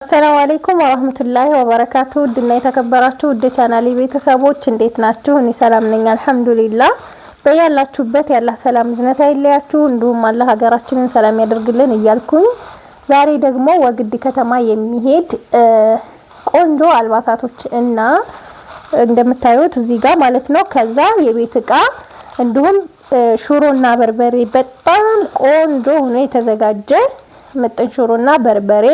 ሰላም አለይኩም ወራህመቱላሂ ወበረካቱ ድና የተከበራችሁ ወደ ቻናሌ ቤተሰቦች እንዴት ናችሁ? እኔ ሰላም ነኝ አልহামዱሊላህ። በያላችሁበት ያላህ ሰላም ዝነት አይለያችሁ፣ እንዲሁም አላህ ሀገራችንን ሰላም ያደርግልን እያልኩኝ ዛሬ ደግሞ ወግዲ ከተማ የሚሄድ ቆንጆ አልባሳቶች እና እንደምታዩት እዚህ ጋር ማለት ነው ከዛ የቤት እቃ እንዲሁም ሽሮና በርበሬ በጣም ቆንጆ ሆኖ የተዘጋጀ መጥን ሽሮና በርበሬ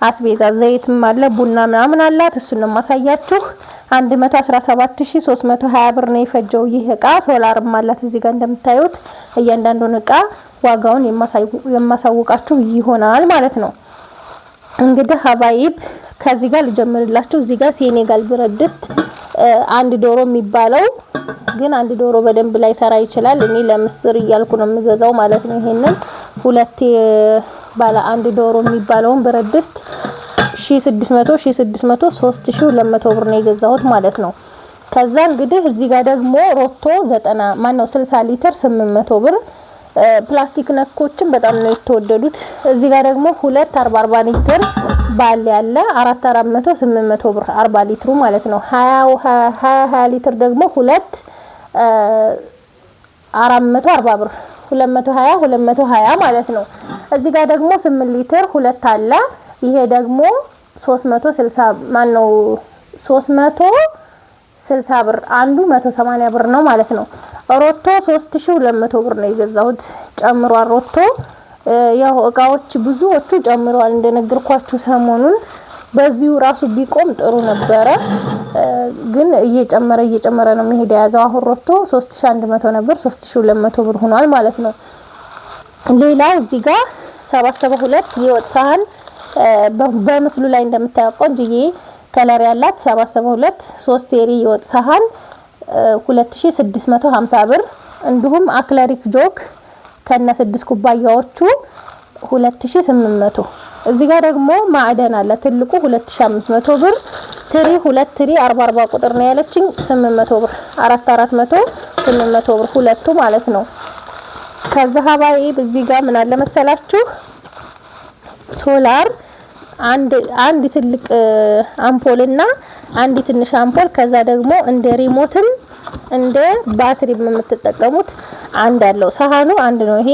አስቤዛ ዘይትም አለ ቡና ምናምን አላት። እሱን ነው ማሳያችሁ። 117320 ብር ነው የፈጀው ይህ እቃ። ሶላርም አላት እዚህ ጋር እንደምታዩት። እያንዳንዱን እቃ ዋጋውን የማሳውቃችሁ ይሆናል ማለት ነው። እንግዲህ ሀባይብ ከዚህ ጋር ልጀምርላችሁ። እዚህ ጋር ሴኔጋል ብረት ድስት አንድ ዶሮ የሚባለው ግን አንድ ዶሮ በደንብ ላይ ሰራ ይችላል። እኔ ለምስር እያልኩ ነው የምገዛው ማለት ነው። ይሄንን ሁለት ባለ አንድ ዶሮ የሚባለውን ብረት ድስት 1600 3200 ብር ነው የገዛሁት ማለት ነው። ከዛ እንግዲህ እዚህ ጋር ደግሞ ሮቶ 60 ሊትር 800 ብር። ፕላስቲክ ነኮችን በጣም ነው የተወደዱት። እዚህ ጋር ደግሞ 240 ሊትር ባል ያለ 400 800 ብር 40 ሊትሩ ማለት ነው። 20 ሊትር ደግሞ 440 ብር 220 ማለት ነው። እዚህ ጋር ደግሞ 8 ሊትር ሁለት አለ። ይሄ ደግሞ 360 ብር አንዱ 180 ብር ነው ማለት ነው። ሮቶ 3200 ብር ነው የገዛሁት። ጨምሯል ሮቶ። ያው እቃዎች ብዙዎቹ ጨምሯል እንደነገርኳችሁ ሰሞኑን። በዚሁ ራሱ ቢቆም ጥሩ ነበረ፣ ግን እየጨመረ ነው መሄድ ያዘው። አሁን ሮቶ 3100 ነበር 3200 ብር ሆኗል ማለት ነው። ሌላው እዚህ ጋር 772 የወጥ ሳህን በምስሉ ላይ እንደምታውቁ ቆንጆዬ ከለር ያላት 772 3 ሴሪ የወጥ ሳህን 2650 ብር። እንዲሁም አክለሪክ ጆክ ከነ 6 ኩባያዎቹ 2800። እዚህ ጋር ደግሞ ማዕደን አለ ትልቁ 2500 ብር። ትሪ 2 ትሪ 40 ቁጥር ነው ያለችኝ 800 ብር 400 800 ብር ሁለቱ ማለት ነው። ከዛ ሀባይብ እዚህ ጋር ምን አለ መሰላችሁ ሶላር አንድ ትልቅ አምፖልና አንድ ትንሽ አምፖል ከዛ ደግሞ እንደ ሪሞትም እንደ ባትሪም የምትጠቀሙት አንድ አለው። ሳህኑ አንድ ነው። ይሄ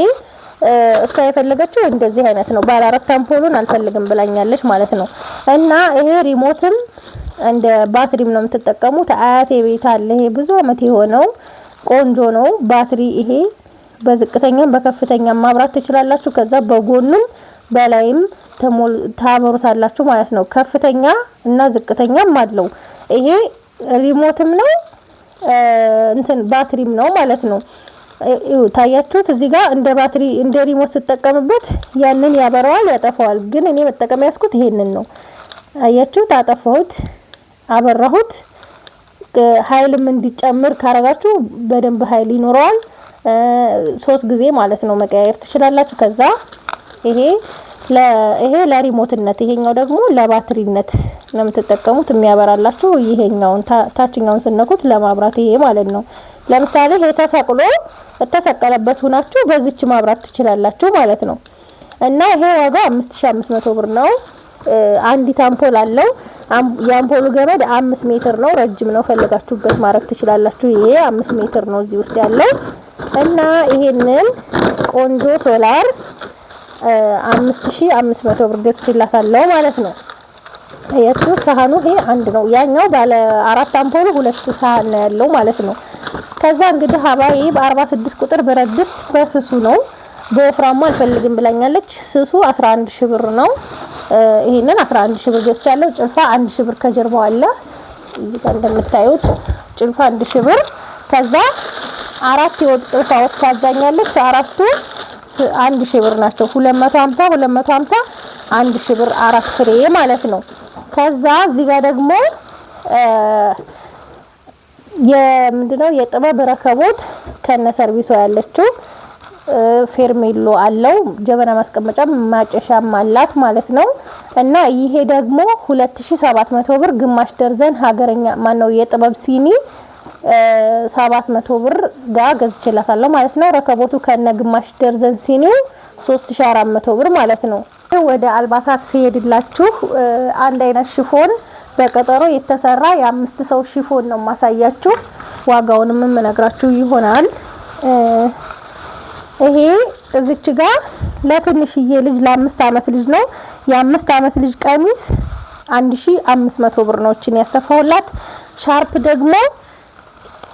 እሷ የፈለገችው እንደዚህ አይነት ነው። ባለ 4 አምፖሉን አልፈልግም ብላኛለች ማለት ነው። እና ይሄ ሪሞትም እንደ ባትሪም ነው የምትጠቀሙት። አያቴ ቤት አለ ይሄ ብዙ አመት የሆነው ቆንጆ ነው። ባትሪ ይሄ በዝቅተኛም በከፍተኛም ማብራት ትችላላችሁ። ከዛ በጎኑም በላይም ታበሩታላችሁ ማለት ነው። ከፍተኛ እና ዝቅተኛም አለው። ይሄ ሪሞትም ነው ባትሪም ነው ማለት ነው። ታያችሁት እዚህ ጋር እንደ ባትሪ እንደ ሪሞት ስትጠቀምበት ያንን ያበራዋል ያጠፋዋል። ግን እኔ መጠቀም ያስኩት ይሄንን ነው። አያችሁት አጠፋሁት አበራሁት። ኃይልም እንዲጨምር ካረጋችሁ በደንብ ኃይል ይኖረዋል። 3 ጊዜ ማለት ነው መቀያየር ትችላላችሁ። ከዛ ይሄ ለሪሞትነት ይሄኛው ደግሞ ለባትሪነት ነው የምትጠቀሙት። የሚያበራላችሁ ይሄኛውን ታችኛውን ስነኩት ለማብራት ይሄ ማለት ነው። ለምሳሌ ይሄ ተሰቀለበት ሆናችሁ በዚች ማብራት ትችላላችሁ ማለት ነው። እና ይሄ ዋጋ 5500 ብር ነው። አንዲት አምፖል አለው። የአምፖሉ ገመድ 5 ሜትር ነው። ረጅም ነው። ፈልጋችሁበት ማድረግ ትችላላችሁ። ይሄ 5 ሜትር ነው እዚህ ውስጥ ያለው። እና ይሄንን ቆንጆ ሶላር 5500 ብር ገዝቼላታለሁ ማለት ነው። አያችሁ ሳህኑ ይሄ አንድ ነው። ያኛው ባለ 4 አምፖሉ 2 ሳህን ነው ያለው ማለት ነው። ከዛ እንግዲህ ሀባይ በ46 ቁጥር ብረት ድስት በስሱ ነው። በወፍራሙ አልፈልግም ብላኛለች። ስሱ 11000 ብር ነው። ይሄንን 11000 ብር ገዝቻለሁ። ጭልፋ 1000 ብር ከጀርባው አለ። እዚህ ጋር እንደምታዩት ጭልፋ 1000 ብር። ከዛ 4 የወጥ ጭልፋዎች ታዛኛለች። አራቱ 1000 ብር ናቸው። 250 1000 ብር 4 ፍሬ ማለት ነው። ከዛ እዚህ ጋር ደግሞ የምንድነው የጥበብ ረከቦት ከነ ሰርቪሱ ያለችው ፌርሜሎ አለው። ጀበና ማስቀመጫ ማጨሻም አላት ማለት ነው። እና ይሄ ደግሞ 2700 ብር ግማሽ ደርዘን ሀገረኛ ማነው የጥበብ ሲኒ 700 ብር ጋር ገዝቼላታለሁ ማለት ነው። ረከቦቱ ከነ ግማሽ ደርዘን ሲኒው 3400 ብር ማለት ነው። ወደ አልባሳት ሲሄድላችሁ አንድ አይነት ሽፎን በቀጠሮ የተሰራ የአምስት ሰው ሽፎን ነው ማሳያችሁ። ዋጋውንም የምነግራችሁ ይሆናል። ይሄ እዚች ጋር ለትንሽዬ ልጅ ለ5 አመት ልጅ ነው። የ5 አመት ልጅ ቀሚስ 1500 ብር ነው እቺን ያሰፋውላት። ሻርፕ ደግሞ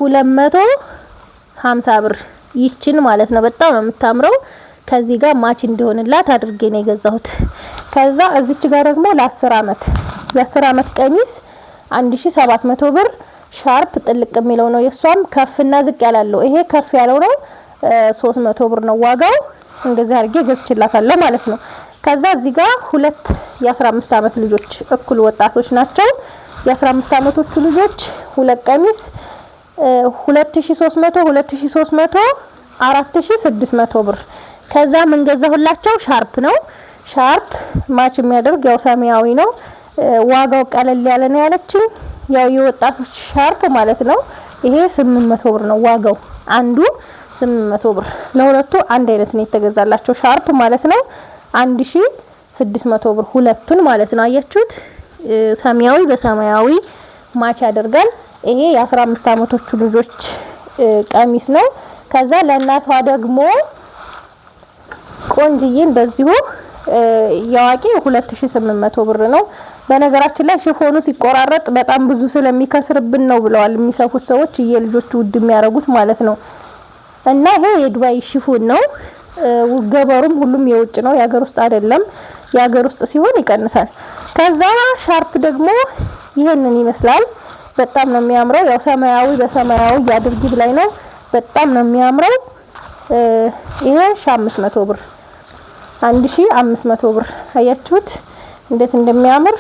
250 ብር ይችን ማለት ነው። በጣም ነው የምታምረው። ከዚህ ጋር ማች እንዲሆንላት አድርጌ ነው የገዛሁት። ከዛ እዚች ጋር ደግሞ ለ10 አመት የ10 አመት ቀሚስ 1700 ብር ሻርፕ ጥልቅ የሚለው ነው። የሷም ከፍና ዝቅ ያላለው ይሄ ከፍ ያለው ነው 300 ብር ነው ዋጋው። እንደዚህ አድርጌ ገዝችላታለሁ ማለት ነው። ከዛ እዚህ ጋር ሁለት የ15 አመት ልጆች እኩል ወጣቶች ናቸው። የ15 አመቶቹ ልጆች ሁለት ቀሚስ 2300 2300 4600 ብር። ከዛ ምን ገዛሁላቸው? ሻርፕ ነው። ሻርፕ ማች የሚያደርግ ያው ሰማያዊ ነው። ዋጋው ቀለል ያለ ነው ያለችኝ። ያው የወጣቶች ሻርፕ ማለት ነው። ይሄ 800 ብር ነው ዋጋው። አንዱ 800 ብር። ለሁለቱ አንድ አይነት ነው የተገዛላቸው ሻርፕ ማለት ነው። 1600 ብር ሁለቱን ማለት ነው። አያችሁት? ሰማያዊ በሰማያዊ ማች ያደርጋል። ይሄ የ15 አመቶቹ ልጆች ቀሚስ ነው። ከዛ ለእናቷ ደግሞ ቆንጅዬ እንደዚሁ ያዋቂ 2800 ብር ነው። በነገራችን ላይ ሽፎኑ ሲቆራረጥ በጣም ብዙ ስለሚከስርብን ነው ብለዋል የሚሰፉት ሰዎች፣ የልጆቹ ውድ የሚያረጉት ማለት ነው። እና ይሄ የዱባይ ሽፎን ነው። ገበሩም ሁሉም የውጭ ነው፣ የሀገር ውስጥ አይደለም። የሀገር ውስጥ ሲሆን ይቀንሳል። ከዛ ሻርፕ ደግሞ ይሄንን ይመስላል። በጣም ነው የሚያምረው። ያው ሰማያዊ በሰማያዊ ያድርጊ ላይ ነው። በጣም ነው የሚያምረው። ይሄ 1500 ብር 1500 ብር። አያችሁት እንዴት እንደሚያምር።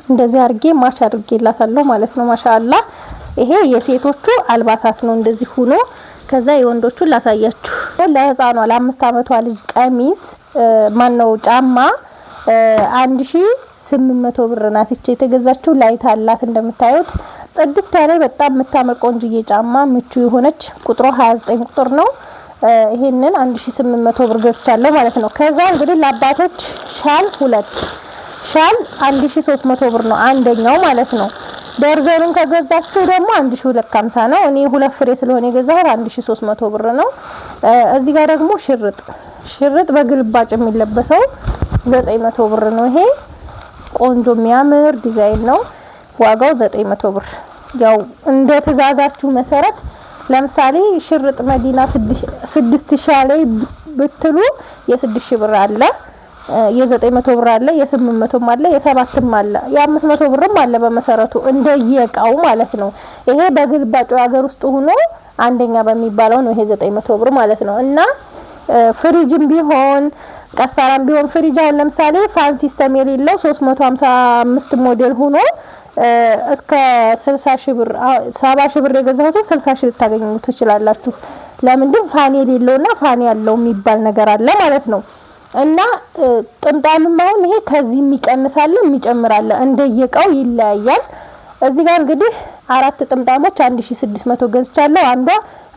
እንደዚህ አድርጌ ማች አድርጌላታለሁ ማለት ነው። ማሻአላ። ይሄ የሴቶቹ አልባሳት ነው እንደዚህ ሆኖ። ከዛ የወንዶቹን ላሳያችሁ። ለህፃኗ ለ5 አመቷ ልጅ ቀሚስ ማነው ጫማ 1800 ብር ናት። እቺ የተገዛችው ላይት አላት እንደምታዩት። ጽድት ያለ በጣም የምታምር ቆንጅዬ ጫማ ምቹ የሆነች ቁጥሩ 29 ቁጥር ነው። ይሄንን 1800 ብር ገዝቻለሁ ማለት ነው። ከዛ እንግዲህ ለአባቶች ሻል 2 ሻል 1300 ብር ነው አንደኛው ማለት ነው። ደርዘኑን ከገዛችሁ ደግሞ 1250 ነው። እኔ 2 ፍሬ ስለሆነ የገዛሁት 1300 ብር ነው። እዚህ ጋር ደግሞ ሽርጥ በግልባጭ የሚለበሰው 900 ብር ነው። ይሄ ቆንጆ የሚያምር ዲዛይን ነው። ዋጋው 900 ብር። ያው እንደ ትእዛዛችሁ መሰረት ለምሳሌ ሽርጥ መዲና 6000 ላይ ብትሉ የ6000 ብር አለ፣ የ900 ብር አለ፣ የ800ም አለ፣ የ7ም አለ፣ የ500 ብርም አለ በመሰረቱ እንደየቃው ማለት ነው። ይሄ በግልባጩ ሀገር ውስጥ ሆኖ አንደኛ በሚባለው ነው ይሄ 900 ብር ማለት ነው። እና ፍሪጅም ቢሆን ቀሳራም ቢሆን ፍሪጅ አሁን ለምሳሌ ፋን ሲስተም የሌለው 355 ሞዴል ሆኖ እስከ 60 ሺህ ብር 70 ሺህ ብር የገዛሁት 60 ሺህ ልታገኙ ትችላላችሁ። ለምንድን ፋን የሌለውና ፋን ያለው የሚባል ነገር አለ ማለት ነው። እና ጥምጣምም አሁን ይሄ ከዚህ የሚቀንሳል የሚጨምራል እንደየቃው ይለያያል። እዚህ ጋር እንግዲህ 4 ጥምጣሞች 1600 ገዝቻለሁ። አንዷ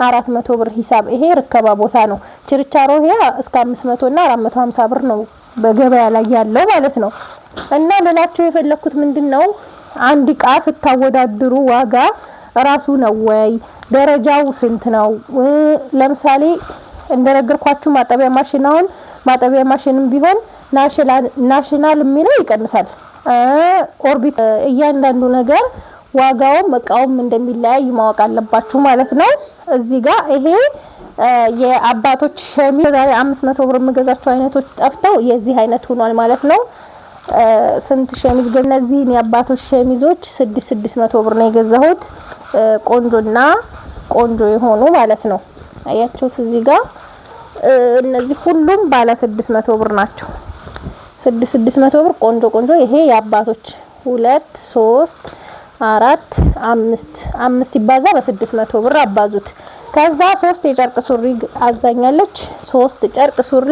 400 ብር ሂሳብ። ይሄ ርከባ ቦታ ነው። ችርቻሮ ይሄ እስከ 500 እና 450 ብር ነው በገበያ ላይ ያለው ማለት ነው። እና ለላችሁ የፈለኩት ምንድነው አንድ ቃ ስታወዳድሩ ዋጋ ራሱ ነው ወይ ደረጃው ስንት ነው? ለምሳሌ እንደነገርኳችሁ ማጠቢያ ማሽን አሁን ማጠቢያ ማሽንም ቢሆን ናሽናል የሚለው ይቀንሳል። ኦርቢት እያንዳንዱ ነገር ዋጋውም እቃውም እንደሚለያይ ማወቅ አለባችሁ ማለት ነው። እዚህ ጋር ይሄ የአባቶች ሸሚዝ ዛሬ 500 ብር የምገዛቸው አይነቶች ጠፍተው የዚህ አይነት ሆኗል ማለት ነው። ስንት ሸሚዝ ግን እነዚህን የአባቶች ሸሚዞች 600 ብር ነው የገዛሁት። ቆንጆና ቆንጆ የሆኑ ማለት ነው። አያችሁት እዚህ ጋር እነዚህ ሁሉም ባለ 600 ብር ናቸው። 600 ብር ቆንጆ ቆንጆ። ይሄ የአባቶች 2 3 4 5 ሲባዛ በ600 ብር አባዙት። ከዛ 3 የጨርቅ ሱሪ አዛኛለች። 3 ጨርቅ ሱሪ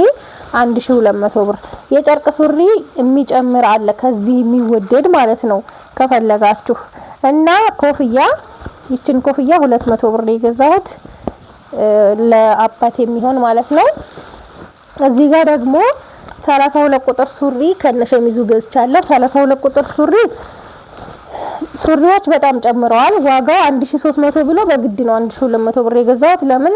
1200 ብር። የጨርቅ ሱሪ የሚጨምር አለ ከዚህ የሚወደድ ማለት ነው ከፈለጋችሁ። እና ኮፍያ ይችን ኮፍያ 200 ብር ነው የገዛሁት ለአባት የሚሆን ማለት ነው። እዚህ ጋር ደግሞ 32 ቁጥር ሱሪ ከነሸሚዙ ገዝቻለሁ። 32 ቁጥር ሱሪዎች በጣም ጨምረዋል። ዋጋው 1300 ብሎ በግድ ነው 1200 ብር የገዛሁት። ለምን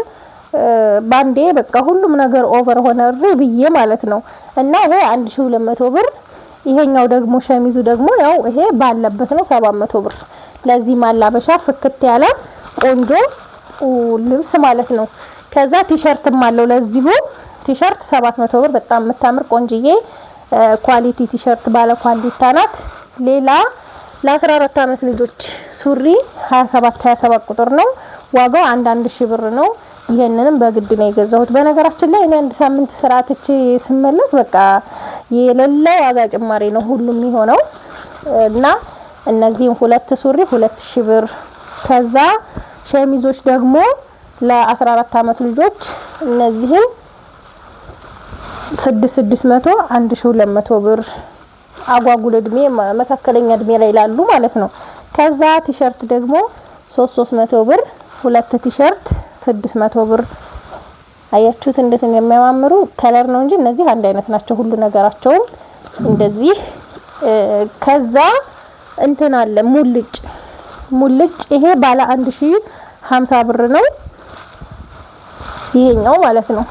ባንዴ በቃ ሁሉም ነገር ኦቨር ሆነ ብዬ ማለት ነው። እና ይሄ 1200 ብር። ይሄኛው ደግሞ ሸሚዙ ደግሞ ያው ይሄ ባለበት ነው 700 ብር። ለዚህ ማላበሻ ፍክት ያለ ቆንጆ ልብስ ማለት ነው። ከዛ ቲሸርትም አለው ለዚሁ ቲሸርት 700 ብር። በጣም የምታምር ቆንጅዬ ኳሊቲ ቲሸርት ባለ ኳሊቲ ናት። ሌላ ለ14 አመት ልጆች ሱሪ 27 ቁጥር ነው። ዋጋው 1000 ብር ነው። ይሄንንም በግድ ነው የገዛሁት። በነገራችን ላይ እኔ አንድ ሳምንት ስራትቼ ስመለስ በቃ የሌለ ዋጋ ጭማሪ ነው ሁሉም የሚሆነው እና እነዚህን ሁለት ሱሪ 2000 ብር። ከዛ ሸሚዞች ደግሞ ለ14 አመት ልጆች እነዚህን 600 1200 ብር አጓጉል እድሜ መካከለኛ እድሜ ላይ ላሉ ማለት ነው። ከዛ ቲሸርት ደግሞ 300 ብር ሁለት ቲሸርት 600 ብር። አያችሁት እንዴት እንደሚያማምሩ ከለር ነው እንጂ እነዚህ አንድ አይነት ናቸው ሁሉ ነገራቸው እንደዚህ። ከዛ እንትን አለ ሙልጭ ይሄ ባለ 1050 ብር ነው ይሄኛው ማለት ነው።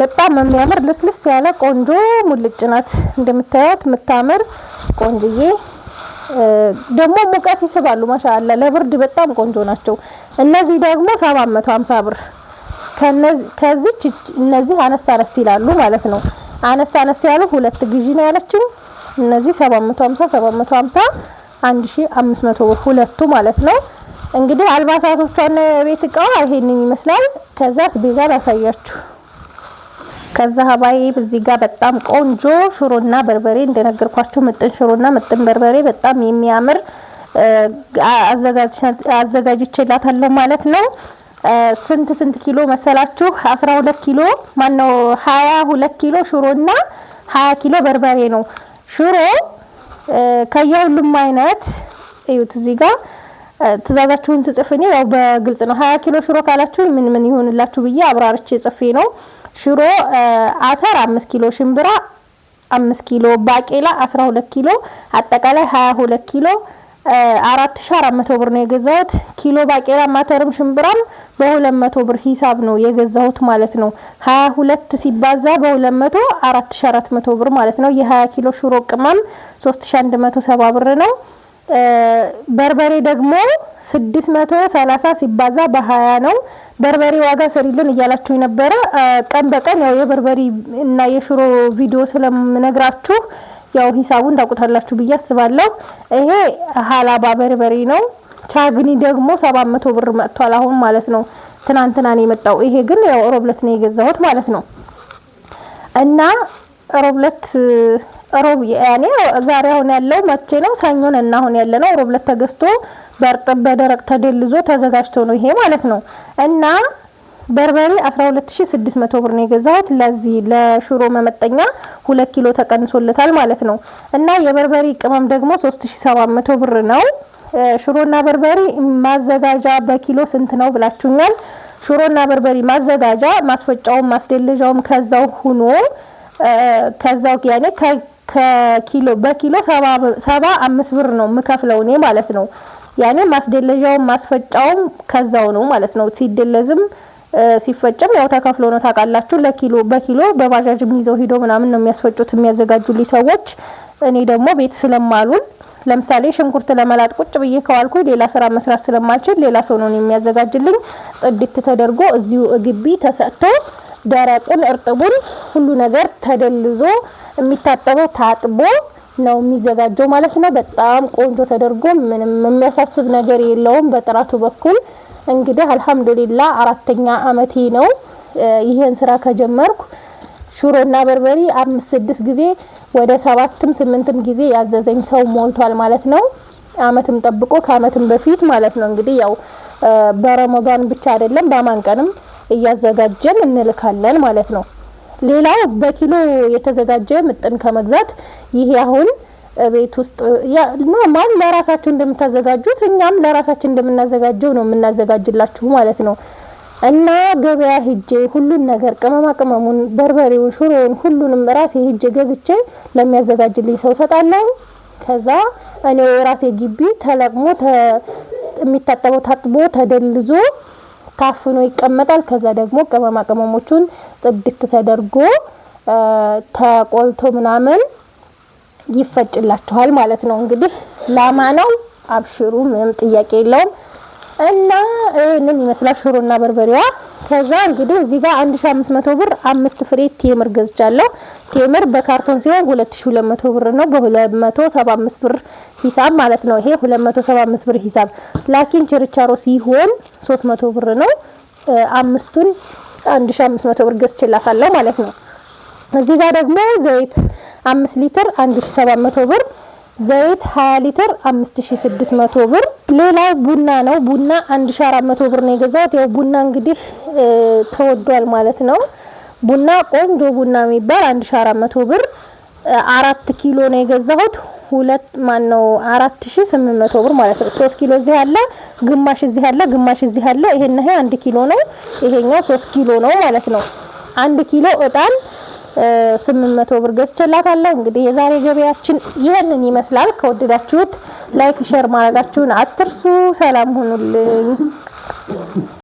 በጣም የሚያምር ልስልስ ያለ ቆንጆ ሙልጭ ናት እንደምታዩት የምታምር ቆንጆዬ። ደግሞ ሙቀት ይስባሉ ማሻአላ ለብርድ በጣም ቆንጆ ናቸው። እነዚህ ደግሞ 750 ብር። ከዚህ እነዚህ አነስ ይላሉ ማለት ነው። አነስ ያሉ ሁለት ግዢ ነው ያለችኝ። እነዚህ 750 1500 ብር ሁለቱ ማለት ነው። እንግዲህ አልባሳቶቿና የቤት እቃዋ ይሄንን ይመስላል። ከዛስ ቤዛን አሳያችሁ። ከዛ ሀባይ በዚህ ጋር በጣም ቆንጆ ሽሮና በርበሬ እንደነገርኳችሁ ምጥን ሽሮና ምጥን በርበሬ በጣም የሚያምር አዘጋጅቼላታለሁ ማለት ነው። ስንት ኪሎ መሰላችሁ? 12 ኪሎ ማነው 22 ኪሎ ሽሮና 20 ኪሎ በርበሬ ነው። ሽሮ ከየሁሉም አይነት እዩት እዚህ ጋር ትእዛዛችሁን ጽፍኔ ያው በግልጽ ነው። 20 ኪሎ ሽሮ ካላችሁ ምን ይሆንላችሁ ብዬ አብራርቼ ጽፌ ነው። ሽሮ አተር 5 ኪሎ፣ ሽምብራ 5 ኪሎ፣ ባቄላ 12 ኪሎ፣ አጠቃላይ 22 ኪሎ 4400 ብር ነው የገዛሁት። ኪሎ ባቄላ አተርም ሽምብራም በ200 ብር ሂሳብ ነው የገዛሁት ማለት ነው። 22 ሲባዛ በ200 4400 ብር ማለት ነው። የ20 ኪሎ ሽሮ ቅመም 3170 ብር ነው። በርበሬ ደግሞ 630 ሲባዛ በ20 ነው። በርበሬ ዋጋ ሰሪልን እያላችሁ ነበረ። ቀን በቀን ያው የበርበሬ እና የሽሮ ቪዲዮ ስለምነግራችሁ ያው ሂሳቡን ታውቁታላችሁ ብዬ አስባለሁ። ይሄ ሀላባ በርበሬ ነው። ቻግኒ ደግሞ 700 ብር መጥቷል አሁን ማለት ነው። ትናንትና ነው የመጣው። ይሄ ግን ያው ሮብለት ነው የገዛሁት ማለት ነው። እና ሮብለት ያኔ ዛሬ አሁን ያለው መቼ ነው? ሰኞ እና አሁን ያለነው ሮብለት ተገዝቶ በርጥብ በደረቅ ተደልዞ ተዘጋጅቶ ነው ይሄ ማለት ነው። እና በርበሬ 12600 ብር ነው የገዛሁት። ለዚህ ለሽሮ መመጠኛ 2 ኪሎ ተቀንሶለታል ማለት ነው። እና የበርበሬ ቅመም ደግሞ 3700 ብር ነው። ሽሮና በርበሬ ማዘጋጃ በኪሎ ስንት ነው ብላችሁኛል። ሽሮና በርበሬ ማዘጋጃ ማስፈጫውም ማስደለጃውም ከዛው ሆኖ ከዛው ያኔ ከኪሎ በኪሎ 75 ብር ነው የምከፍለው እኔ ማለት ነው። ያኔ ማስደለጃውም ማስፈጫውም ከዛው ነው ማለት ነው። ሲደለዝም ሲፈጭም ያው ተከፍሎ ነው ታውቃላችሁ። ለኪሎ በኪሎ በባጃጅ ይዘው ሄዶ ምናምን ነው የሚያስፈጩት የሚያዘጋጁልኝ ሰዎች። እኔ ደግሞ ቤት ስለማሉን ለምሳሌ ሽንኩርት ለመላጥ ቁጭ ብዬ ከዋልኩ ሌላ ስራ መስራት ስለማልችል ሌላ ሰው ነው የሚያዘጋጅልኝ። ጽድት ተደርጎ እዚሁ ግቢ ተሰጥቶ ደረቁን እርጥቡን ሁሉ ነገር ተደልዞ የሚታጠበው ታጥቦ ነው የሚዘጋጀው ማለት ነው። በጣም ቆንጆ ተደርጎ ምንም የሚያሳስብ ነገር የለውም በጥራቱ በኩል። እንግዲህ አልহামዱሊላህ 4ኛ አመቴ ነው ይሄን ስራ ከጀመርኩ። ሽሮና በርበሬ 5-6 ጊዜ ወደ 7-8 ጊዜ ያዘዘኝ ሰው ሞልቷል ማለት ነው። አመትም ጠብቆ ከአመትም በፊት ማለት ነው። እንግዲህ ያው በረመዳን ብቻ አይደለም በማን ቀንም እያዘጋጀን እንልካለን ማለት ነው። ሌላው በኪሎ የተዘጋጀ ምጥን ከመግዛት ይሄ አሁን ቤት ውስጥ ያ ኖርማል ለራሳችሁ እንደምታዘጋጁት እኛም ለራሳችን እንደምናዘጋጀው ነው የምናዘጋጅላችሁ ማለት ነው። እና ገበያ ሄጄ ሁሉን ነገር ቅመማ ቅመሙን፣ በርበሬውን፣ ሽሮውን ሁሉንም ራሴ ሄጄ ገዝቼ ለሚያዘጋጅልኝ ሰው ሰጣለሁ። ከዛ እኔ ራሴ ግቢ ተለቅሞ የሚታጠበው ታጥቦ ተደልዞ ታፍኖ ይቀመጣል። ከዛ ደግሞ ቅመማ ቅመሞቹን ጽድት ተደርጎ ተቆልቶ ምናምን ይፈጭላችኋል ማለት ነው። እንግዲህ ላማ ነው፣ አብሽሩ፣ ምንም ጥያቄ የለውም። እና እንን ይመስላል ሽሮና በርበሬዋ። ከዛ እንግዲህ እዚህ ጋር 1500 ብር 5 ፍሬ ቴምር ገዝቻለሁ። ቴምር በካርቶን ሲሆን 2200 ብር ነው፣ በ275 ብር ሂሳብ ማለት ነው። ይሄ 275 ብር ሂሳብ፣ ላኪን ችርቻሮ ሲሆን 300 ብር ነው። አምስቱን 1500 ብር ገዝቼላታለሁ ማለት ነው። እዚህ ጋር ደግሞ ዘይት 5 ሊትር 1700 ብር፣ ዘይት 20 ሊትር 5600 ብር። ሌላው ቡና ነው። ቡና 1400 ብር ነው የገዛሁት። ያው ቡና እንግዲህ ተወዷል ማለት ነው። ቡና ቆንጆ ቡና የሚባል 1400 ብር 4 ኪሎ ነው የገዛሁት። 4800 ብር ማለት ነው። 3 ኪሎ እዚህ አለ፣ ግማሽ እዚህ አለ፣ ግማሽ እዚህ አለ። ይሄን 1 ኪሎ ነው፣ ይሄኛው 3 ኪሎ ነው ማለት ነው። 1 ኪሎ እጣን 800 ብር ገዝቼላታለሁ። እንግዲህ የዛሬ ገበያችን ይሄንን ይመስላል። ከወደዳችሁት ላይክ ሼር ማድረጋችሁን አትርሱ። ሰላም ሁኑልኝ።